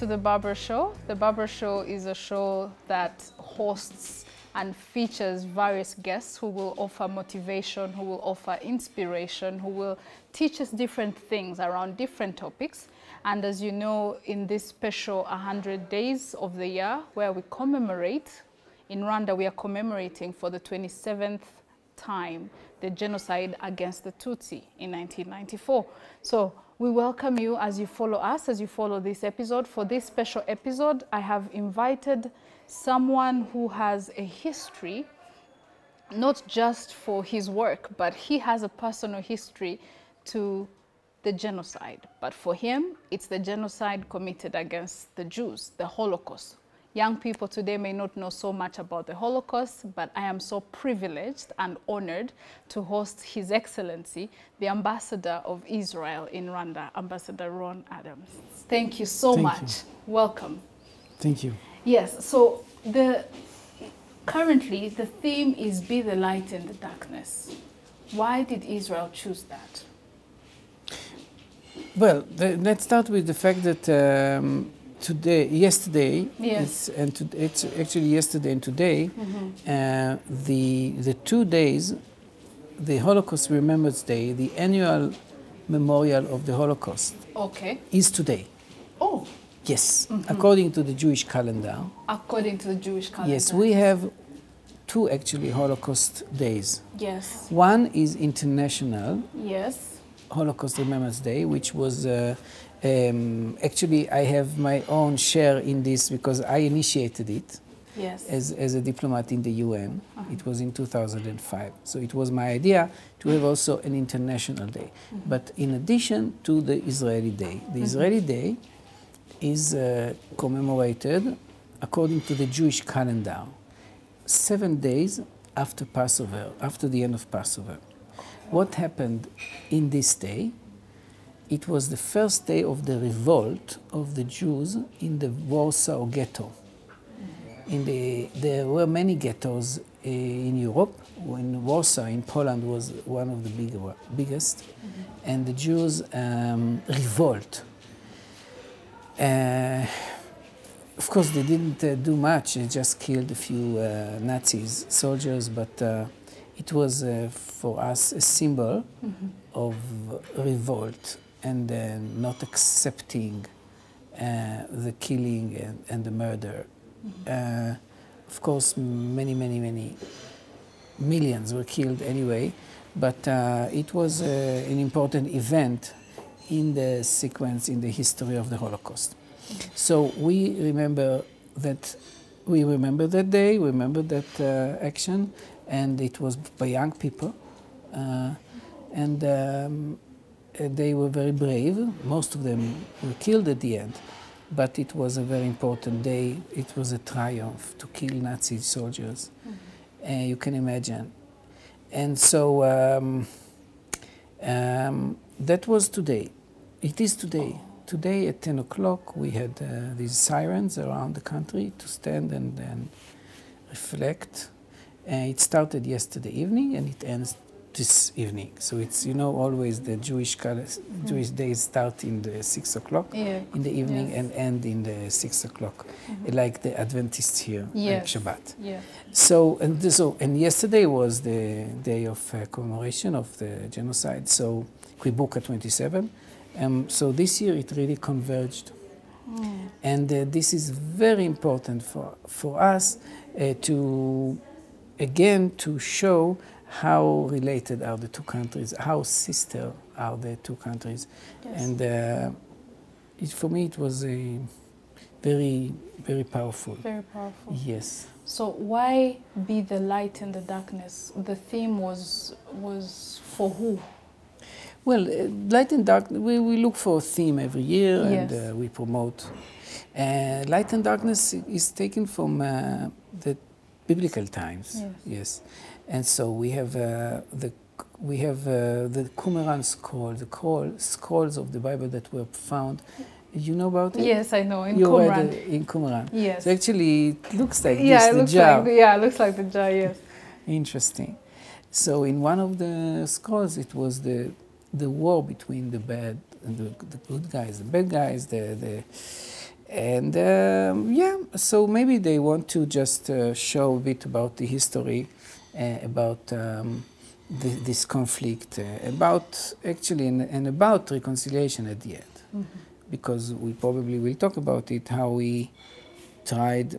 to The Barber Show. The Barber Show is a show that hosts and features various guests who will offer motivation, who will offer inspiration, who will teach us different things around different topics. And as you know, in this special 100 days of the year where we commemorate, in Rwanda we are commemorating for the 27th time the genocide against the Tutsi in 1994. So we welcome you as you follow us, as you follow this episode. For this special episode, I have invited someone who has a history, not just for his work, but he has a personal history to the genocide. But for him, it's the genocide committed against the Jews, the Holocaust. Young people today may not know so much about the Holocaust, but I am so privileged and honored to host His Excellency, the Ambassador of Israel in Rwanda, Ambassador Ron Adams. Thank you so much. Welcome. Thank you. Yes, so currently the theme is Be the Light in the Darkness. Why did Israel choose that? Well, let's start with the fact that yesterday, yes, it's actually yesterday and today, the 2 days, the Holocaust Remembrance Day, the annual memorial of the Holocaust, is today. Oh. Yes, according to the Jewish calendar. According to the Jewish calendar. Yes, we have two actually Holocaust days. Yes. One is International. Yes. Holocaust Remembrance Day, which was actually I have my own share in this because I initiated it. Yes. As a diplomat in the UN. It was in 2005. So it was my idea to have also an international day. But in addition to the Israeli Day, the Israeli Day is commemorated according to the Jewish calendar 7 days after Passover, after the end of Passover. What happened in this day? It was the first day of the revolt of the Jews in the Warsaw ghetto. There were many ghettos in Europe. When Warsaw in Poland was one of the biggest, and the Jews revolt. Of course, they didn't do much. They just killed a few Nazis, soldiers, but it was for us a symbol of revolt and not accepting the killing and the murder. Of course, many millions were killed anyway, but it was an important event in the sequence, in the history of the Holocaust. So we remember that day, we remember that action, and it was by young people, and they were very brave. Most of them were killed at the end, but it was a very important day. It was a triumph to kill Nazi soldiers, you can imagine. And so that was today. It is today. Today at 10 o'clock we had these sirens around the country to stand and reflect. It started yesterday evening and it ends this evening. So it's, always the Jewish days start in the 6 o'clock in the evening and end in the 6 o'clock, like the Adventists here, like Shabbat. Yeah. So yesterday was the day of commemoration of the genocide, so Kibuka 27. So this year it really converged. And this is very important for us to show how related are the two countries, how sister are the two countries. Yes. And for me it was a very, very powerful. Very powerful. Yes. So why be the light in the darkness? The theme was for who? Well, light and dark, we look for a theme every year, and we promote. Light and darkness is taken from the biblical times. Yes. And so we have the Qumran scroll, the scrolls of the Bible that were found. You know about it? Yes, I know, in Qumran. Qumran. You read it in Qumran. Yes. So actually, it looks like it this, looks the jar. it looks like the jar, yes. Interesting. So in one of the scrolls, it was the war between the bad and the good guys, the bad guys, And yeah, so maybe they want to just show a bit about the history, about this conflict, about actually, and about reconciliation at the end. Mm-hmm. Because we probably will talk about it, how we tried.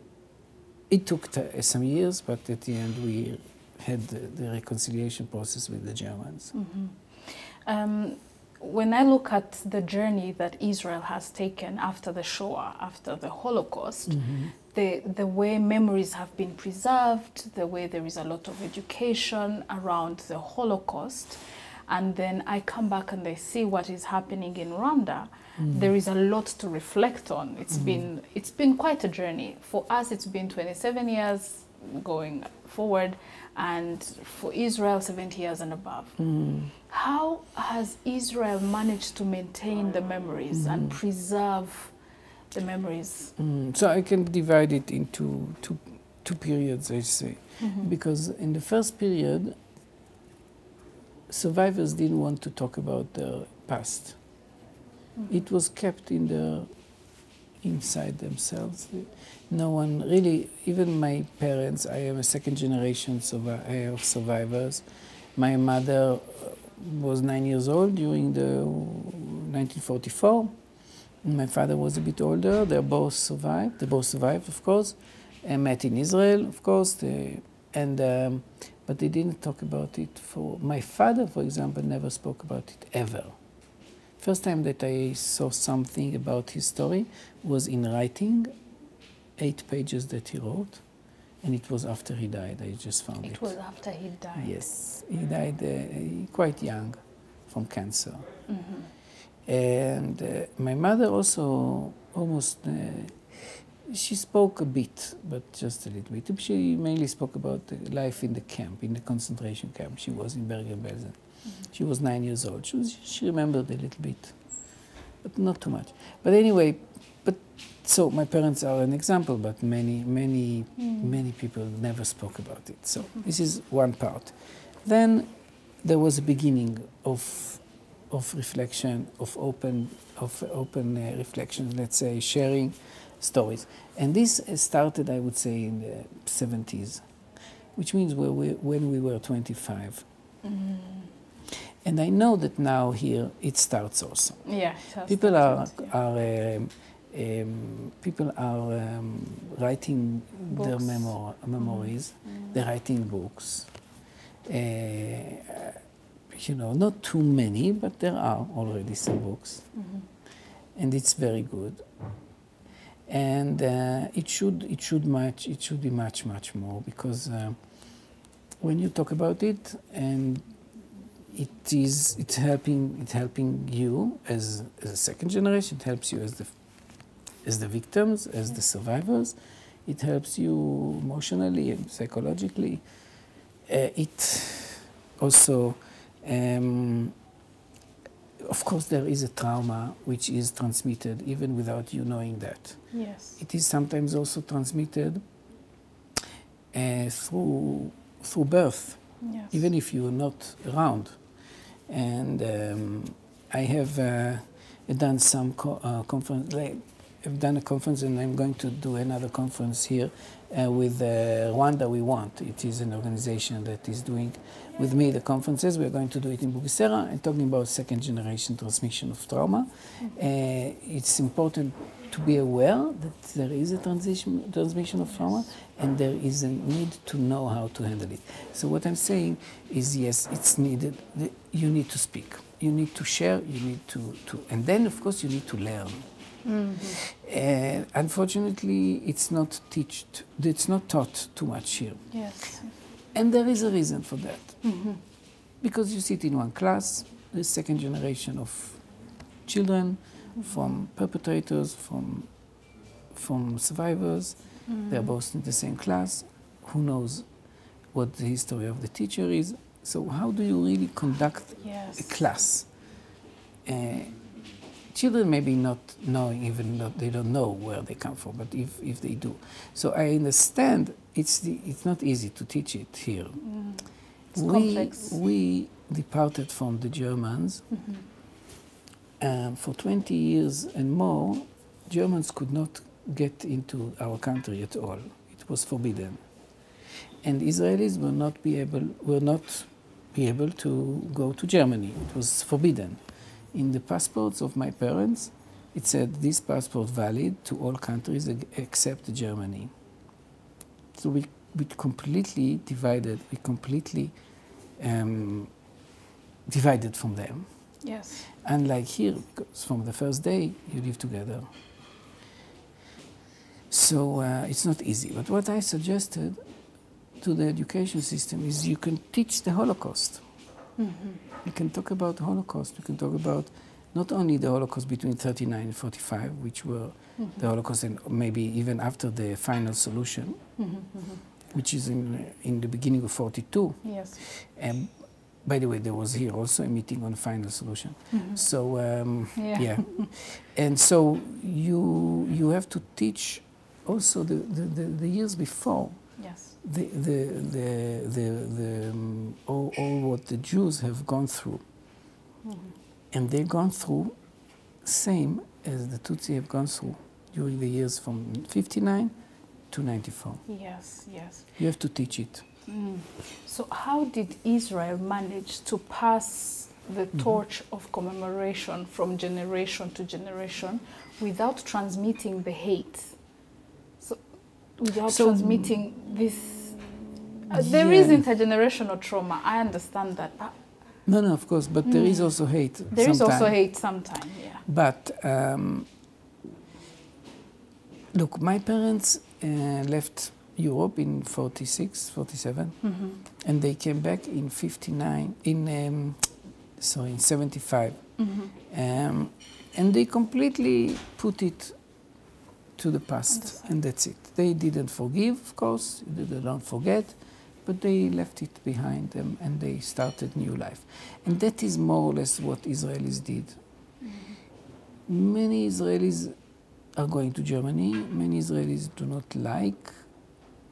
It took some years, but at the end we had the reconciliation process with the Germans. Mm-hmm. When I look at the journey that Israel has taken after the Shoah, after the Holocaust, mm-hmm. the way memories have been preserved, the way there is a lot of education around the Holocaust, and then I come back and I see what is happening in Rwanda, there is a lot to reflect on. It's been quite a journey. For us, it's been 27 years going forward, and for Israel, 70 years and above. How has Israel managed to maintain the memories and preserve the memories? So I can divide it into two periods, I say. Because in the first period, survivors didn't want to talk about their past. It was kept inside themselves. No one really, even my parents, I am a second generation of survivors. My mother was 9 years old during the 1944. My father was a bit older. They both survived. They both survived, of course, and met in Israel, of course. But they didn't talk about it. My father, for example, never spoke about it ever. First time that I saw something about his story was in writing, 8 pages that he wrote, and it was after he died. I just found it. It was after he died? Yes. He died quite young from cancer. And my mother also almost, she spoke a bit, but just a little bit. She mainly spoke about life in the camp, in the concentration camp. She was in Bergen-Belsen. She was 9 years old. She remembered a little bit, but not too much. But anyway, so my parents are an example, but many people never spoke about it. So this is one part. Then there was a beginning of reflection, of open reflection, let's say, sharing stories. And this started, I would say, in the 70s, which means when we were 25. And I know that now here it starts also. Yeah, people are writing books. Their memories. They're writing books. Not too many, but there are already some books, and it's very good. And it should be much more, because when you talk about it, and it's helping you as a second generation. It helps you as the victims, as the survivors. It helps you emotionally and psychologically. It also, of course, there is a trauma which is transmitted even without you knowing that. Yes. It is sometimes also transmitted through birth, yes. even if you are not around. And I have done some conference. I've done a conference, and I'm going to do another conference here with Rwanda We Want. It is an organization that is doing with me the conferences. We're going to do it in Bugesera and talking about second generation transmission of trauma. It's important to be aware that there is a transmission of trauma, and there is a need to know how to handle it. So what I'm saying is, yes, it's needed. You need to speak. You need to share. You need to and then, of course, you need to learn. Unfortunately, it's not taught too much here. Yes. And there is a reason for that. Because you sit in one class, the second generation of children, from perpetrators, from survivors. They're both in the same class. Who knows what the history of the teacher is? So how do you really conduct a class? Children maybe not knowing, even though they don't know where they come from, but if they do. So I understand it's not easy to teach it here. It's complex. We departed from the Germans. For 20 years and more, Germans could not get into our country at all. It was forbidden. And Israelis will not be able to go to Germany. It was forbidden. In the passports of my parents, it said this passport valid to all countries except Germany. So we completely divided. We completely divided from them. Yes. Unlike here, because from the first day you live together. So it's not easy. But what I suggested to the education system is you can teach the Holocaust. Mm-hmm. You can talk about the Holocaust. You can talk about not only the Holocaust between 39 and 45, which were the Holocaust, and maybe even after the final solution, which is in the beginning of 42. Yes. By the way, there was here also a meeting on final solution. So, yeah. And so you have to teach also the years before. Yes. All what the Jews have gone through. And they've gone through same as the Tutsi have gone through during the years from 59 to 94. Yes, yes. You have to teach it. So how did Israel manage to pass the torch of commemoration from generation to generation without transmitting the hate? So without transmitting this... there is intergenerational trauma, I understand that. No, of course, but there is also hate. There is also hate sometimes, yeah. But look, my parents left Europe in 46, 47, and they came back in 59, in 75. And they completely put it to the past, and that's it. They didn't forgive, of course, they don't forget, but they left it behind them and they started new life. And that is more or less what Israelis did. Many Israelis are going to Germany. Many Israelis do not like,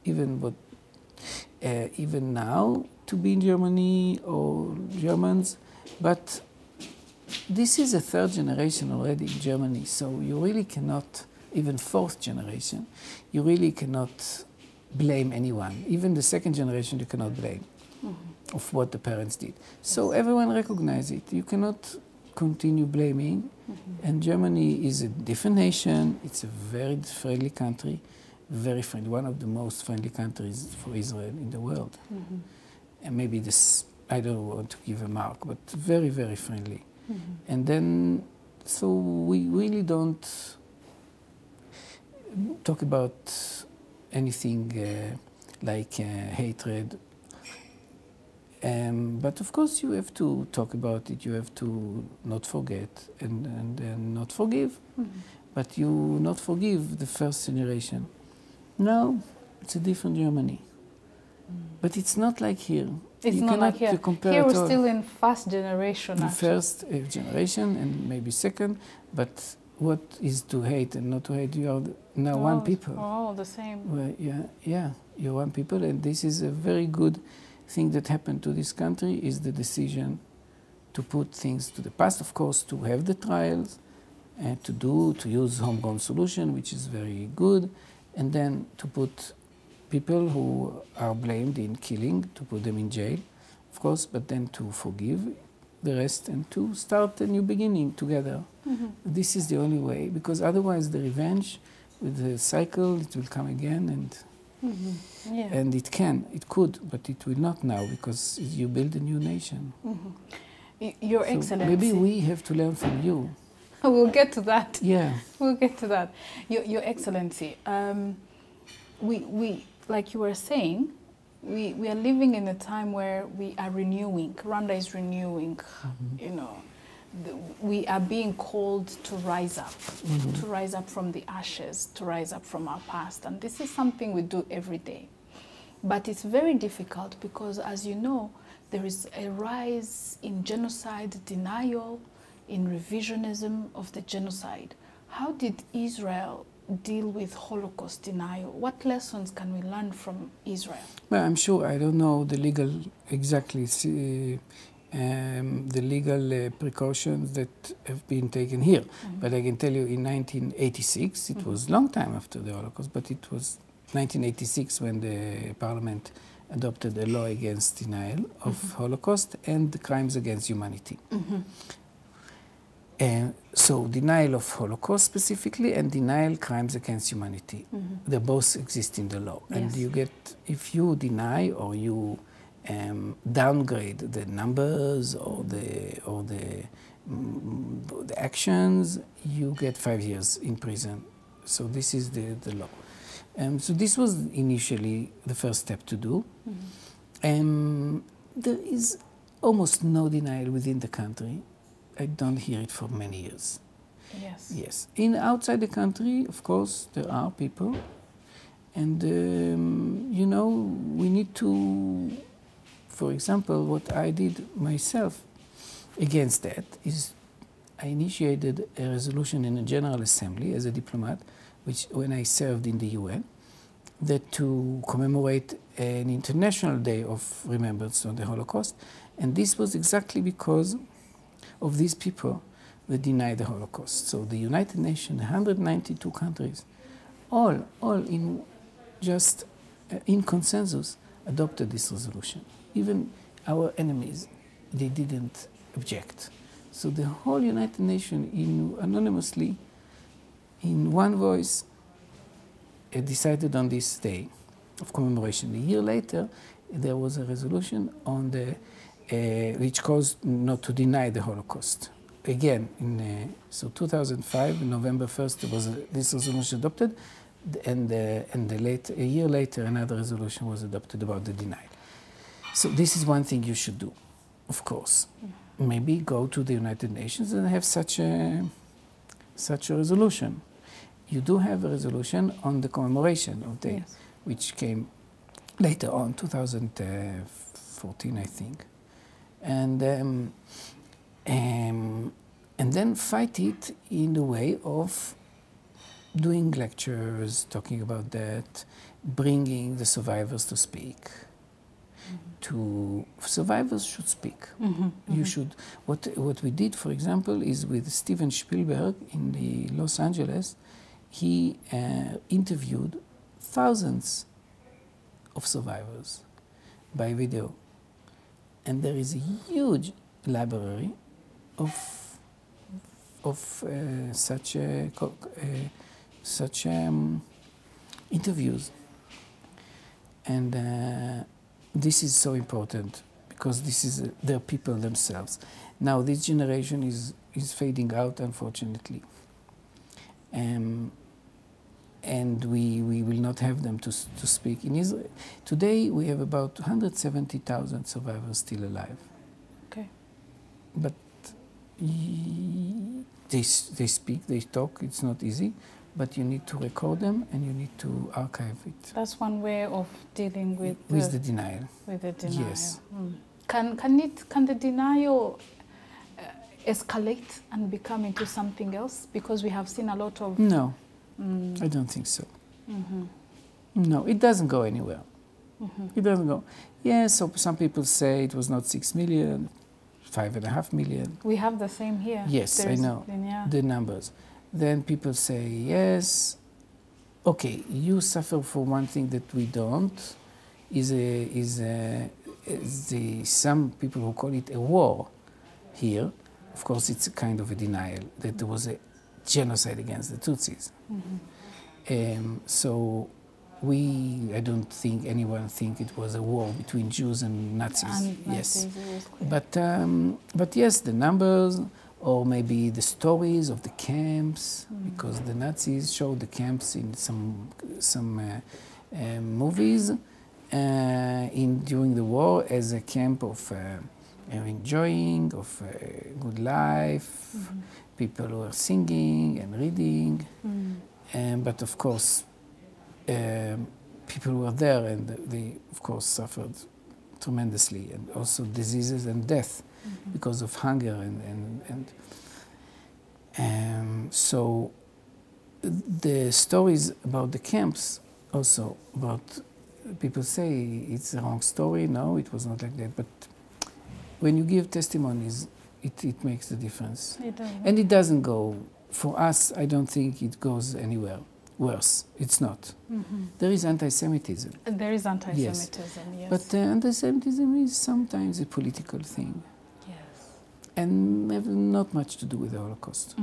even now, to be in Germany or Germans. But this is a third generation already in Germany, so you really cannot, even fourth generation, you really cannot blame anyone. Even the second generation you cannot blame of what the parents did. So everyone recognizes it. You cannot continue blaming. And Germany is a different nation. It's a very friendly country, very friendly, one of the most friendly countries for Israel in the world. And maybe this, I don't want to give a mark, but very, very friendly. And then, so we really don't talk about anything like hatred. But of course you have to talk about it, you have to not forget and not forgive. But you not forgive the first generation. Now it's a different Germany. But it's not like here. It's not like here. Here we're still in first generation. The first generation and maybe second, but what is to hate and not to hate? You are now one people. Oh, the same. Well, yeah, you're one people, and this is a very good thing that happened to this country, is the decision to put things to the past, of course, to have the trials, and to use homegrown solution, which is very good, and then to put people who are blamed in killing, to put them in jail, of course, but then to forgive the rest and to start a new beginning together. This is the only way, because otherwise the revenge with the cycle, it will come again, and and it could, but it will not now, because you build a new nation. Your Excellency. Maybe we have to learn from you. We'll get to that. Yeah. We'll get to that. Your Excellency, we like you were saying, we are living in a time where we are renewing. Rwanda is renewing, you know. We are being called to rise up from the ashes, to rise up from our past. And this is something we do every day. But it's very difficult because, as you know, there is a rise in genocide denial, in revisionism of the genocide. How did Israel deal with Holocaust denial? What lessons can we learn from Israel? Well, I'm sure, I don't know the legal exactly the legal precautions that have been taken here. But I can tell you in 1986, it was a long time after the Holocaust, but it was 1986 when the parliament adopted a law against denial of Holocaust and the crimes against humanity. So denial of Holocaust specifically and denial crimes against humanity. They both exist in the law. Yes. And you get, if you deny or you downgrade the numbers or the actions, you get 5 years in prison. So this is the law. So this was initially the first step to do. There is almost no denial within the country. I don't hear it for many years. Yes. Yes. Outside the country, of course, there are people. And, you know, we need to, for example, what I did myself against that is I initiated a resolution in a General Assembly as a diplomat, which when I served in the UN, that to commemorate an international day of remembrance on the Holocaust. And this was exactly because of these people that deny the Holocaust. So the United Nations, 192 countries, all in just in consensus adopted this resolution. Even our enemies, they didn't object. So the whole United Nations, anonymously, in one voice, decided on this day of commemoration. A year later, there was a resolution on the which calls not to deny the Holocaust. Again, so 2005, November 1st, there was this resolution adopted, and a year later, another resolution was adopted about the denial. So this is one thing you should do, of course. Maybe go to the United Nations and have such a resolution. You do have a resolution on the commemoration of the, Yes. which came later on, 2014, I think. And then fight it in the way of doing lectures, talking about that, bringing the survivors to speak. Survivors should speak. You should. What we did, for example, is with Steven Spielberg in the Los Angeles. He interviewed thousands of survivors by video. And there is a huge library of such interviews. And this is so important because this is their people themselves. Now this generation is fading out, unfortunately. And we will not have them to speak. In Israel, today we have about 170,000 survivors still alive. Okay. But they speak, they talk, it's not easy, but you need to record them and you need to archive it. That's one way of dealing with the denial. With the denial. Yes. Can the denial escalate and become into something else? Because we have seen a lot of... No, I don't think so. No, it doesn't go anywhere. It doesn't go. Yeah, so some people say it was not 6 million, 5.5 million. We have the same here. Yes, I know the numbers. Then people say, yes, okay, you suffer for one thing that we don't, some people who call it a war here. Of course, it's a kind of a denial that there was a genocide against the Tutsis. So I don't think anyone think it was a war between Jews and Nazis. Yes, but yes, the numbers, or maybe the stories of the camps, because the Nazis showed the camps in some movies during the war as a camp of enjoying, of good life. People were singing and reading, but of course, people were there and they, of course, suffered tremendously, and also diseases and death because of hunger so the stories about the camps also, about people say it's the wrong story. No, it was not like that, but when you give testimonies, it makes the difference. It does. And it doesn't go, for us, I don't think it goes anywhere worse. It's not. There is anti-Semitism. There is anti-Semitism, yes. But anti-Semitism is sometimes a political thing. Yes. And have not much to do with the Holocaust.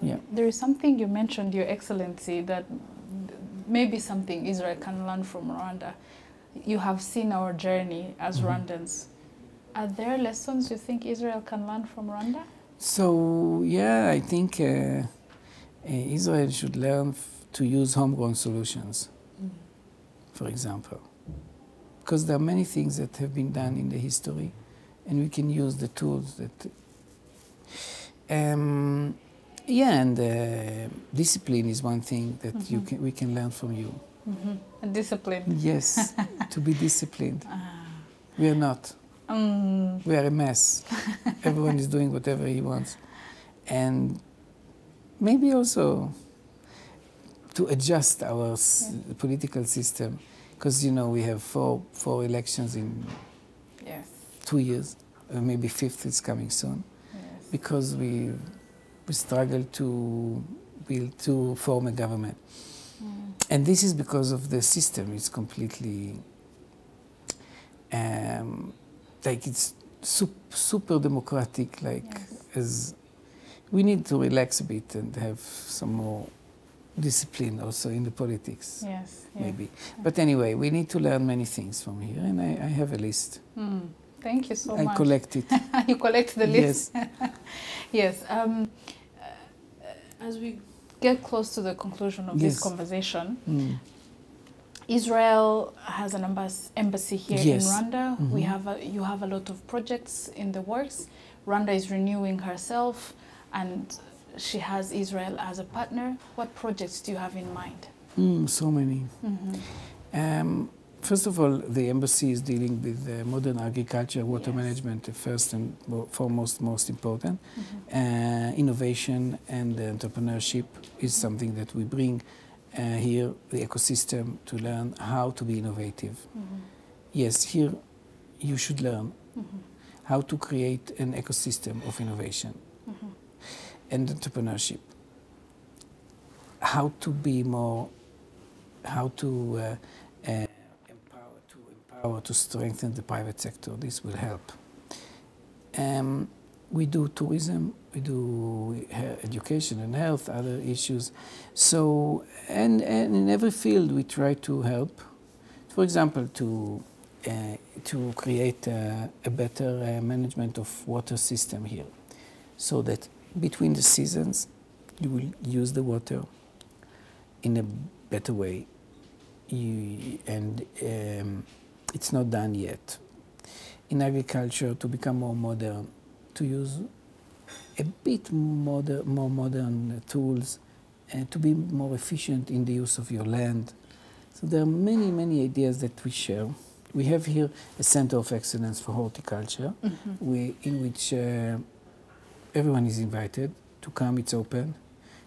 Yeah. There is something you mentioned, Your Excellency, that maybe something Israel can learn from Rwanda. You have seen our journey as Rwandans. Are there lessons you think Israel can learn from Rwanda? So, yeah, I think Israel should learn to use homegrown solutions, for example. Because there are many things that have been done in the history, and we can use the tools that... yeah, and discipline is one thing that we can learn from you. And discipline. Yes, to be disciplined. We are not. We are a mess. Everyone is doing whatever he wants. And maybe also to adjust our political system, because, you know, we have four elections in 2 years, maybe fifth is coming soon, because we struggle to form a government. And this is because of the system. It's completely, like it's super democratic, like as we need to relax a bit and have some more discipline also in the politics. Yes. Maybe. But anyway, we need to learn many things from here, and I have a list. Thank you so much. I collect it. You collect the list? Yes. Yes. As we get close to the conclusion of this conversation, Israel has an embassy here in Rwanda. You have a lot of projects in the works. Rwanda is renewing herself, and she has Israel as a partner. What projects do you have in mind? So many. First of all, the embassy is dealing with modern agriculture, water management, first and foremost, most important. Innovation and entrepreneurship is something that we bring here, the ecosystem, to learn how to be innovative. Yes, here you should learn how to create an ecosystem of innovation and entrepreneurship. How to be more, how to empower, to strengthen the private sector. This will help. We do tourism, we do education and health, other issues. So, and in every field we try to help. For example, to create a better management of water system here, so that between the seasons you will use the water in a better way. It's not done yet. In agriculture, to become more modern, to use a bit more modern tools, and to be more efficient in the use of your land. So there are many, many ideas that we share. We have here a Center of Excellence for Horticulture, in which everyone is invited to come. It's open,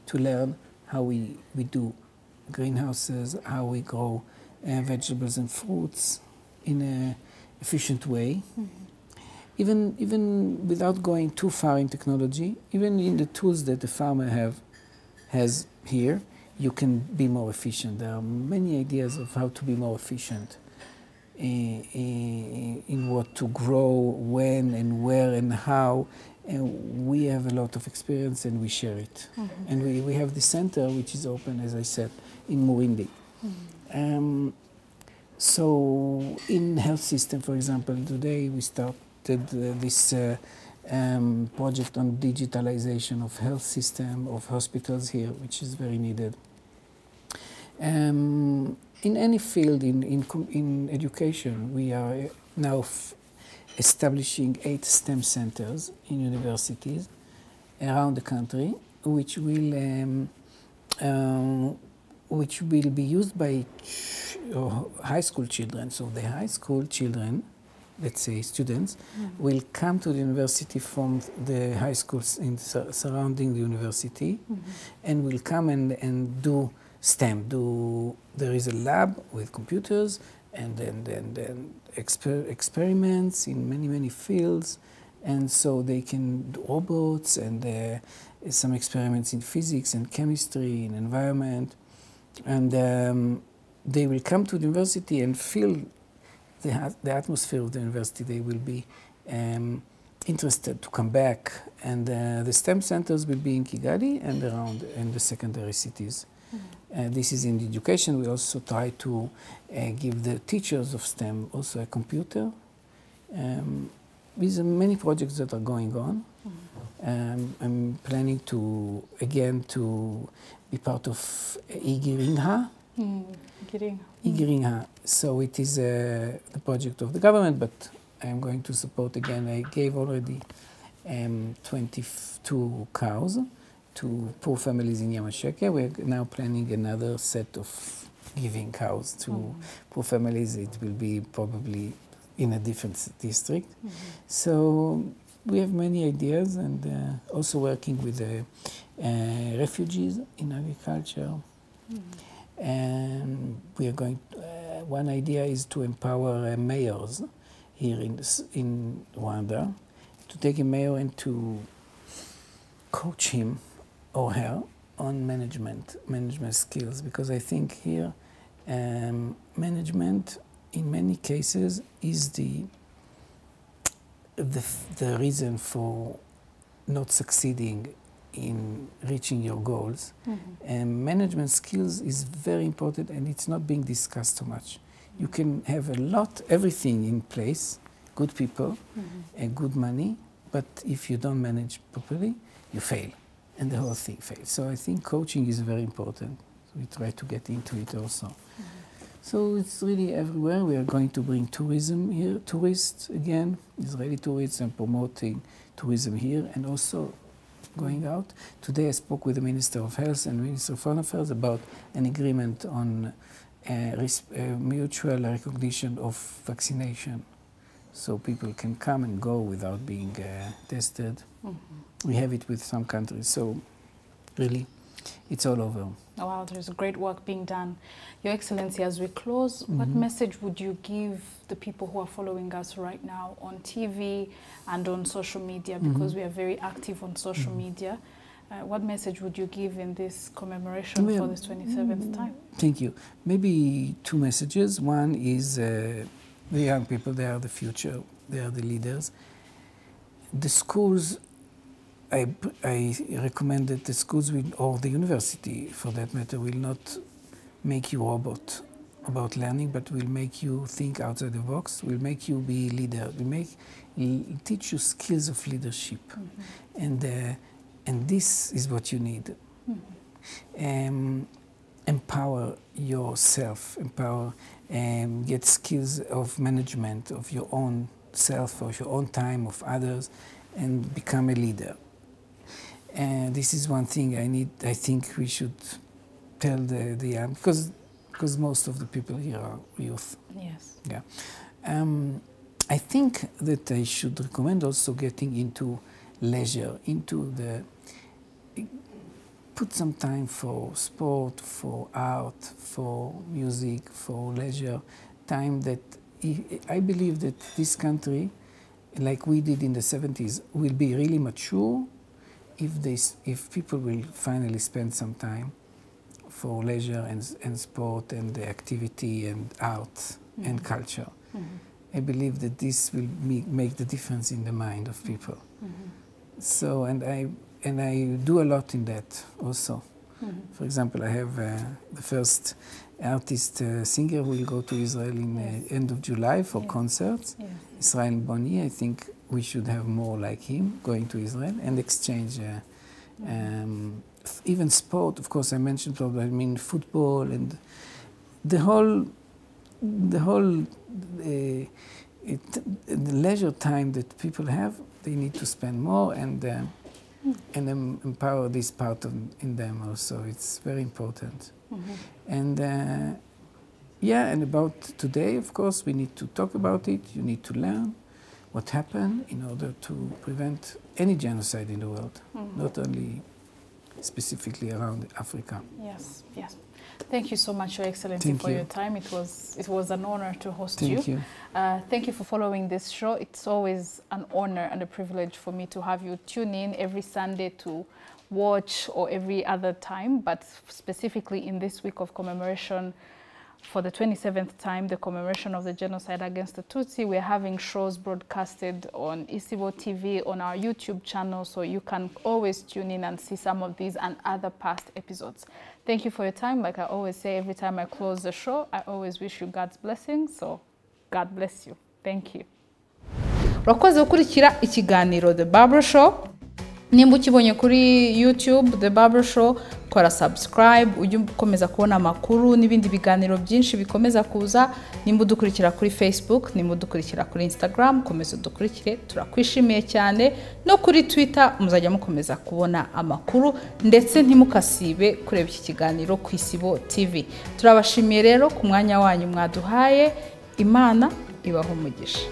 to learn how we do greenhouses, how we grow vegetables and fruits in an efficient way. Even without going too far in technology, even in the tools that the farmer has here, you can be more efficient. There are many ideas of how to be more efficient in what to grow, when and where and how. And we have a lot of experience and we share it. And we have the center, which is open, as I said, in Murindi. So in health system, for example, today we started this project on digitalization of health system, of hospitals here, which is very needed. In any field in education, we are now establishing 8 STEM centers in universities around the country, which will be used by high school children. So the high school children, let's say students, will come to the university from the high schools surrounding the university, and will come and do STEM. There is a lab with computers, and then experiments in many fields, and so they can do robots and some experiments in physics and chemistry and environment, and they will come to the university and feel the atmosphere of the university. They will be interested to come back, and the STEM centers will be in Kigali and around in the secondary cities. This is in education. We also try to give the teachers of STEM also a computer. With many projects that are going on. I'm planning to be part of Igirinha. Igirinha. So it is the project of the government, but I'm going to support again. I gave already 22 cows to poor families in Yamasheke. We're now planning another set of giving cows to poor families. It will be probably in a different district. So we have many ideas, and also working with refugees in agriculture. And we are going. One idea is to empower mayors here in Rwanda, to take a mayor and to coach him or her on management skills, because I think here management in many cases is the reason for not succeeding in reaching your goals. And management skills is very important, and it's not being discussed so much. You can have everything in place, good people and good money, but if you don't manage properly, you fail, and the whole thing fails. So I think coaching is very important. So we try to get into it also. So it's really everywhere. We are going to bring tourism here, tourists again, Israeli tourists, and promoting tourism here, and also going out. Today I spoke with the Minister of Health and Minister of Foreign Affairs about an agreement on mutual recognition of vaccination, so people can come and go without being tested. We have it with some countries, so really it's all over. Oh, wow, there's great work being done. Your Excellency, as we close, what message would you give the people who are following us right now on TV and on social media, because we are very active on social media? What message would you give in this commemoration for this 27th time? Thank you. Maybe two messages. One is the young people, they are the future, they are the leaders. The schools, I recommend that the schools or the university, for that matter, will not make you robot about learning, but will make you think outside the box, will make you be leader, will teach you skills of leadership. And this is what you need. Empower yourself, get skills of management of your own self, of your own time, of others, and become a leader. And this is one thing I think we should tell the young, because most of the people here are youth. Yes. Yeah. I think that I should recommend also getting into leisure, put some time for sport, for art, for music, for leisure, time that I believe that this like we did in the 70s, will be really mature if people will finally spend some time for leisure and sport and activity and art and culture. I believe that this will make the difference in the mind of people. So, and I do a lot in that also. For example, I have the first artist singer who will go to Israel in the end of July for concerts. Israel Boni. I think we should have more like him going to Israel and exchange. Even sport, of course, I mentioned, but I mean football and the leisure time that people have. They need to spend more and empower this part in them also. It's very important. And and about today, of course, we need to talk about it. You need to learn what happened in order to prevent any genocide in the world, not only specifically around Africa. Yes, yes. Thank you so much, Your Excellency, for your time. It was an honor to host you. Thank you. Thank you for following this show. It's always an honor and a privilege for me to have you tune in every Sunday to watch, or every other time, but specifically in this week of commemoration for the 27th time, the commemoration of the genocide against the Tutsi. We're having shows broadcasted on Isibo TV, on our YouTube channel, so you can always tune in and see some of these and other past episodes. Thank you for your time. Like I always say, every time I close the show, I always wish you God's blessing. So God bless you. Thank you. Urakoze gukurikira ikiganiro The Barbara Show. Nimba ukibonye kuri YouTube The Barbara Show, kora subscribe ujye ukomeza kubona amakuru n'ibindi biganiro byinshi bikomeza kuza. Nimba udukurikira kuri Facebook, nimba udukurikira kuri Instagram, komeza udukurikire, turakwishimiye cyane. No kuri Twitter muzajya mukomeza kubona amakuru, ndetse ntimukasibe kureba iki kiganiro ku Isibo TV. Turabashimiye rero ku mwanya wanyu mwaduhaye. Imana ibaho umugisha.